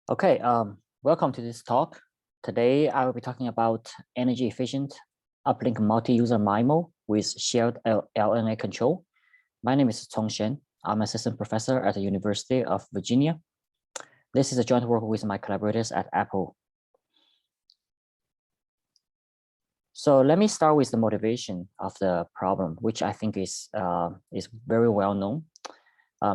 Okay, welcome to this talk. Today, I will be talking about energy efficient uplink multi-user MIMO with shared LNA control. My name is Shen. I'm assistant professor at the University of Virginia. This is a joint work with my collaborators at Apple. So let me start with the motivation of the problem, which I think is very well known.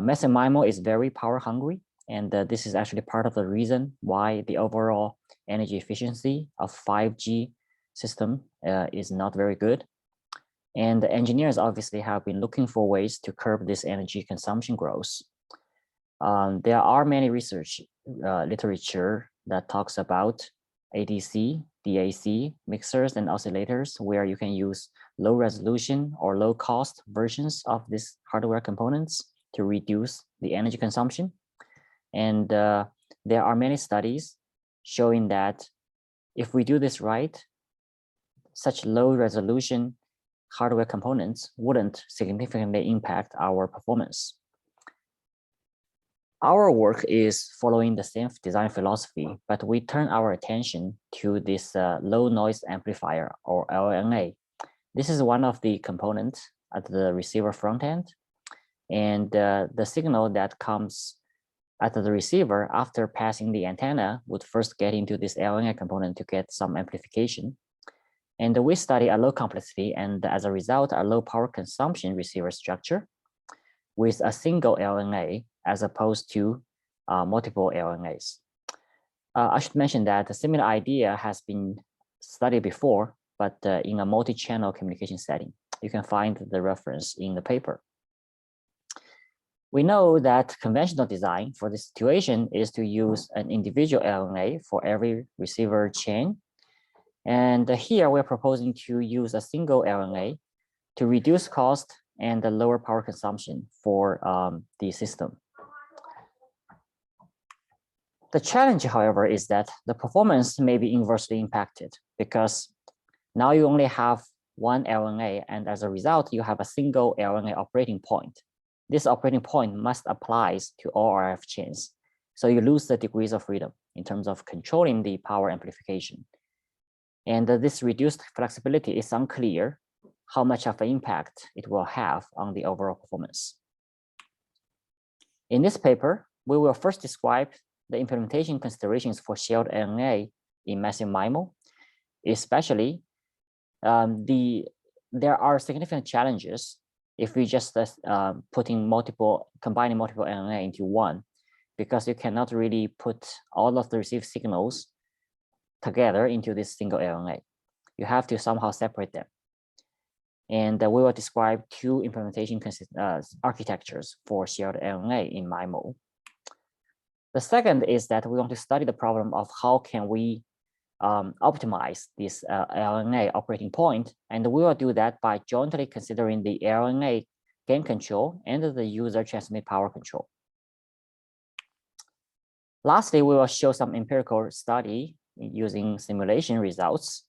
Massive MIMO is very power hungry. And this is actually part of the reason why the overall energy efficiency of 5G system is not very good. And the engineers obviously have been looking for ways to curb this energy consumption growth. There are many research literature that talks about ADC, DAC, mixers and oscillators, where you can use low resolution or low cost versions of these hardware components to reduce the energy consumption. And there are many studies showing that if we do this right, such low resolution hardware components wouldn't significantly impact our performance. Our work is following the same design philosophy, but we turn our attention to this low noise amplifier or LNA. This is one of the components at the receiver front end. And the signal that comes at the receiver after passing the antenna would first get into this LNA component to get some amplification. And we study a low complexity and as a result, a low power consumption receiver structure with a single LNA as opposed to multiple LNAs. I should mention that a similar idea has been studied before, but in a multi-channel communication setting. You can find the reference in the paper. We know that conventional design for this situation is to use an individual LNA for every receiver chain. And here we're proposing to use a single LNA to reduce cost and the lower power consumption for the system. The challenge, however, is that the performance may be inversely impacted because now you only have one LNA, and as a result, you have a single LNA operating point. This operating point must apply to all RF chains. So you lose the degrees of freedom in terms of controlling the power amplification. And this reduced flexibility is unclear how much of an impact it will have on the overall performance. In this paper, we will first describe the implementation considerations for shared LNA in massive MIMO, especially there are significant challenges if we just combining multiple LNA into one, because you cannot really put all of the received signals together into this single LNA. You have to somehow separate them. And we will describe two implementation architectures for shared LNA in MIMO. The second is that we want to study the problem of how can we optimize this LNA operating point, and we will do that by jointly considering the LNA gain control and the user transmit power control. Lastly, we will show some empirical study using simulation results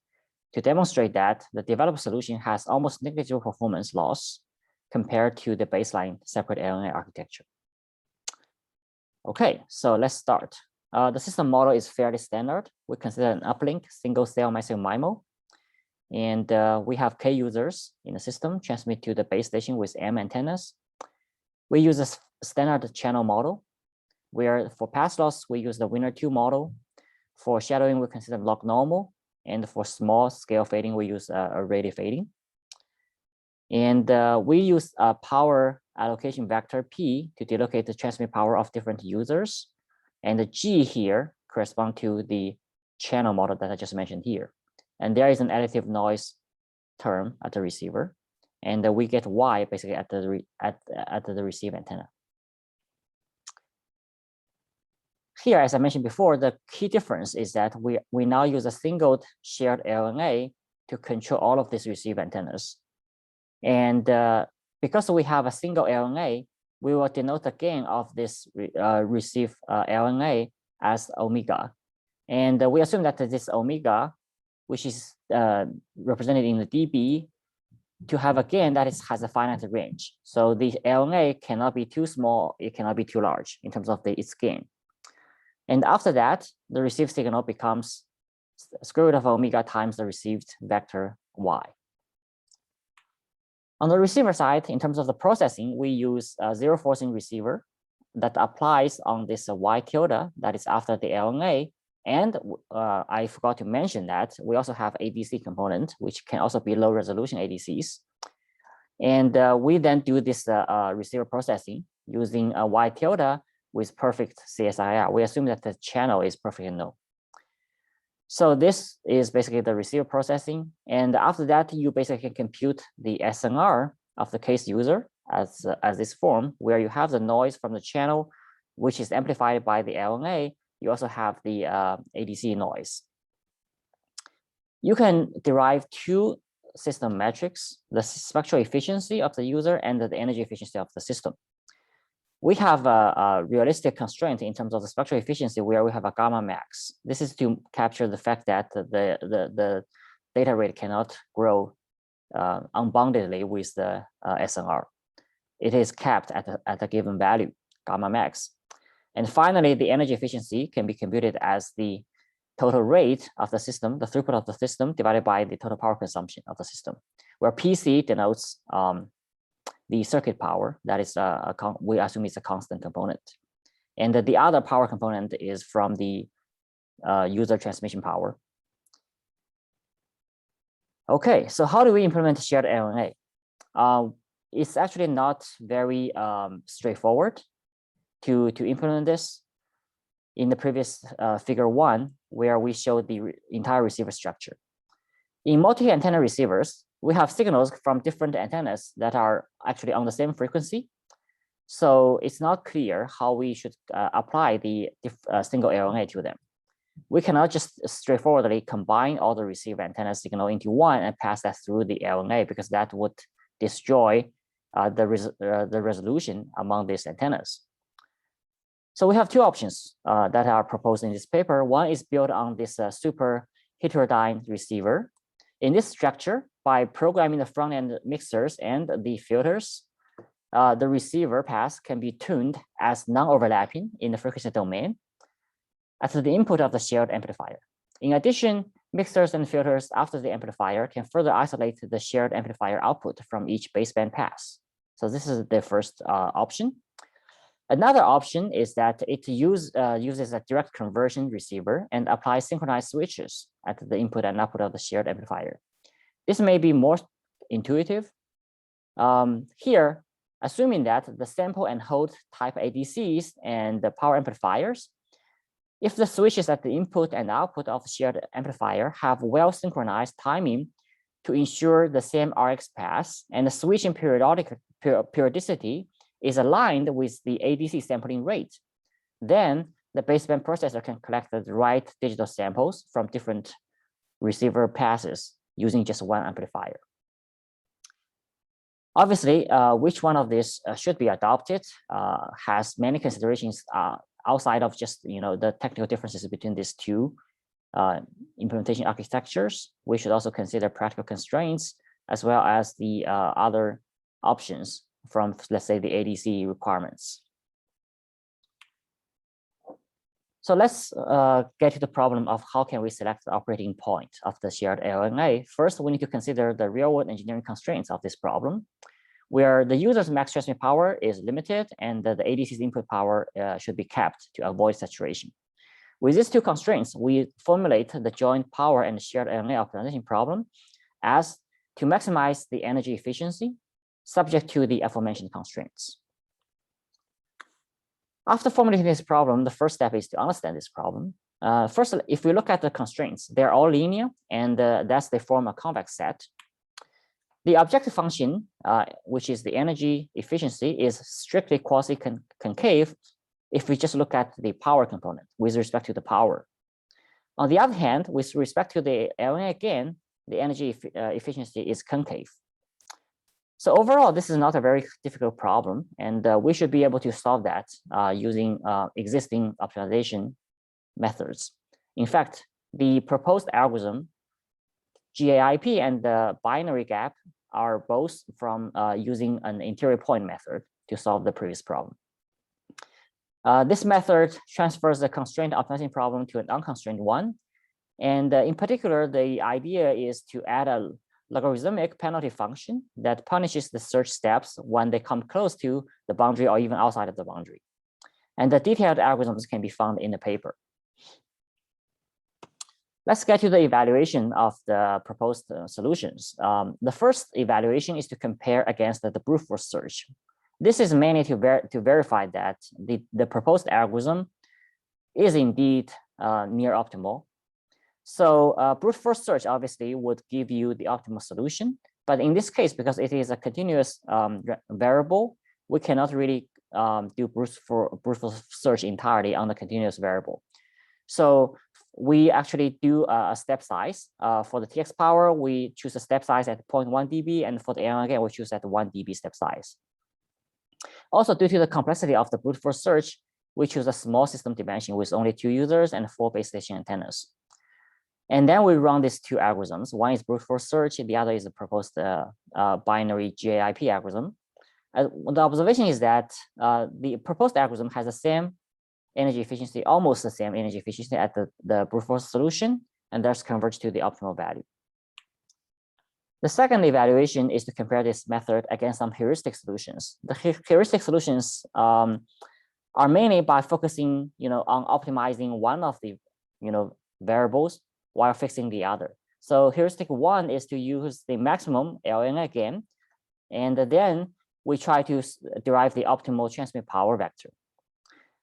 to demonstrate that the developed solution has almost negligible performance loss compared to the baseline separate LNA architecture. Okay, so let's start. The system model is fairly standard. We consider an uplink single cell massive MIMO. And we have K users in the system transmit to the base station with M antennas. We use a standard channel model where for pass loss, we use the winner 2 model. For shadowing, we consider log normal. And for small scale fading, we use a radial fading. And we use a power allocation vector P to delocate the transmit power of different users. And the G here corresponds to the channel model that I just mentioned here. And there is an additive noise term at the receiver. And we get Y basically at the receive antenna. Here, as I mentioned before, the key difference is that we now use a single shared LNA to control all of these receive antennas. And because we have a single LNA, we will denote the gain of this receive LNA as omega. And we assume that this omega, which is represented in the dB, to have a gain that has a finite range. So the LNA cannot be too small, it cannot be too large in terms of its gain. And after that, the received signal becomes square root of omega times the received vector y. On the receiver side, in terms of the processing, we use a zero forcing receiver that applies on this y tilde that is after the LNA. And I forgot to mention that we also have ADC component, which can also be low resolution ADCs. And we then do this receiver processing using a y tilde with perfect CSIR. We assume that the channel is perfectly null. So this is basically the receiver processing. And after that, you basically compute the SNR of the case user as this form, where you have the noise from the channel, which is amplified by the LNA. You also have the ADC noise. You can derive two system metrics, the spectral efficiency of the user and the energy efficiency of the system. We have a realistic constraint in terms of the spectral efficiency where we have a gamma max. This is to capture the fact that the data rate cannot grow unboundedly with the SNR. It is capped at a given value, gamma max. And finally, the energy efficiency can be computed as the total rate of the system, the throughput of the system divided by the total power consumption of the system, where PC denotes the circuit power. That is, we assume it's a constant component. And the other power component is from the user transmission power. Okay, so how do we implement shared LNA? It's actually not very straightforward to implement this. In the previous figure 1, where we showed the entire receiver structure. In multi-antenna receivers, we have signals from different antennas that are actually on the same frequency. So it's not clear how we should apply the single LNA to them. We cannot just straightforwardly combine all the receiver antenna signal into one and pass that through the LNA, because that would destroy the resolution among these antennas. So we have two options that are proposed in this paper. One is built on this super heterodyne receiver. In this structure, by programming the front-end mixers and the filters, the receiver path can be tuned as non-overlapping in the frequency domain at the input of the shared amplifier. In addition, mixers and filters after the amplifier can further isolate the shared amplifier output from each baseband pass. So this is the first option. Another option is that it uses a direct conversion receiver and applies synchronized switches at the input and output of the shared amplifier. This may be more intuitive. Here, assuming that the sample and hold type ADCs and the power amplifiers, if the switches at the input and output of the shared amplifier have well-synchronized timing to ensure the same RX path and the switching periodicity is aligned with the ADC sampling rate, then the baseband processor can collect the right digital samples from different receiver passes using just one amplifier. Obviously, which one of these should be adopted has many considerations outside of just the technical differences between these two implementation architectures. We should also consider practical constraints as well as the other options from, let's say, the ADC requirements. So let's get to the problem of how can we select the operating point of the shared LNA. First, we need to consider the real-world engineering constraints of this problem, where the user's max transmit power is limited and the ADC's input power should be capped to avoid saturation. With these two constraints, we formulate the joint power and shared LNA optimization problem as to maximize the energy efficiency subject to the aforementioned constraints. After formulating this problem, the first step is to understand this problem. First, if we look at the constraints, they're all linear, and thus they form a convex set. The objective function, which is the energy efficiency, is strictly quasi-concave if we just look at the power component with respect to the power. On the other hand, with respect to the LNA again, the energy efficiency is concave. So overall, this is not a very difficult problem, and we should be able to solve that using existing optimization methods. In fact, the proposed algorithm, GAIP and the binary gap, are both from using an interior point method to solve the previous problem. This method transfers the constrained optimizing problem to an unconstrained one. And in particular, the idea is to add a logarithmic penalty function that punishes the search steps when they come close to the boundary or even outside of the boundary. And the detailed algorithms can be found in the paper. Let's get to the evaluation of the proposed solutions. The first evaluation is to compare against the brute force search. This is mainly to verify that the proposed algorithm is indeed near optimal. So brute force search obviously would give you the optimal solution. But in this case, because it is a continuous variable, we cannot really do brute force search entirely on the continuous variable. So we actually do a step size. For the TX power, we choose a step size at 0.1 dB, and for the LN again, we choose at 1 dB step size. Also, due to the complexity of the brute force search, we choose a small system dimension with only 2 users and 4 base station antennas. And then we run these 2 algorithms. One is brute force search, the other is the proposed binary GAIP algorithm. The observation is that the proposed algorithm has the same energy efficiency, almost the same energy efficiency at the brute force solution, and thus converge to the optimal value. The second evaluation is to compare this method against some heuristic solutions. The heuristic solutions are mainly by focusing, on optimizing one of the, variables while fixing the other. So heuristic 1 is to use the maximum LN again, and then we try to derive the optimal transmit power vector.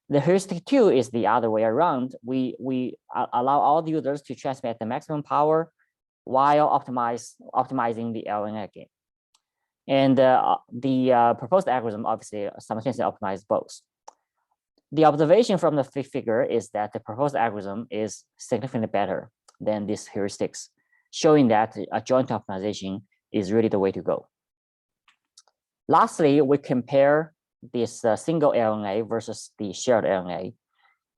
The heuristic 2 is the other way around. We allow all the users to transmit at the maximum power while optimizing the LN again. And the proposed algorithm obviously simultaneously optimizes both. The observation from the figure is that the proposed algorithm is significantly better than these heuristics, showing that a joint optimization is really the way to go. Lastly, we compare this single LNA versus the shared LNA.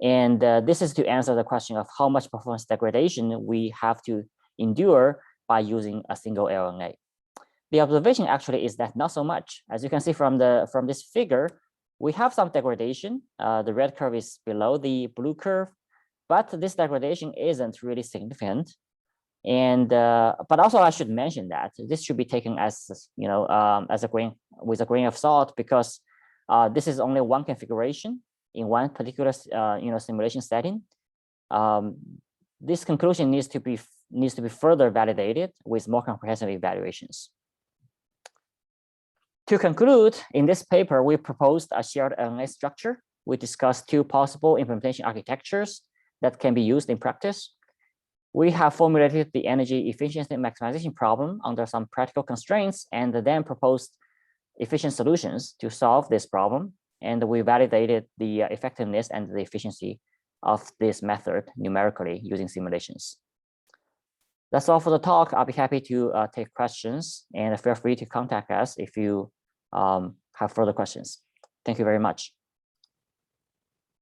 And this is to answer the question of how much performance degradation we have to endure by using a single LNA. The observation actually is that not so much. As you can see from this figure, we have some degradation. The red curve is below the blue curve, but this degradation isn't really significant. And but also I should mention that this should be taken as as with a grain of salt, because this is only one configuration in one particular simulation setting. This conclusion needs to be further validated with more comprehensive evaluations. To conclude, in this paper, we proposed a shared LNA structure. We discussed 2 possible implementation architectures that can be used in practice. We have formulated the energy efficiency maximization problem under some practical constraints, and then proposed efficient solutions to solve this problem. And we validated the effectiveness and the efficiency of this method numerically using simulations. That's all for the talk. I'll be happy to take questions, and feel free to contact us if you have further questions. Thank you very much.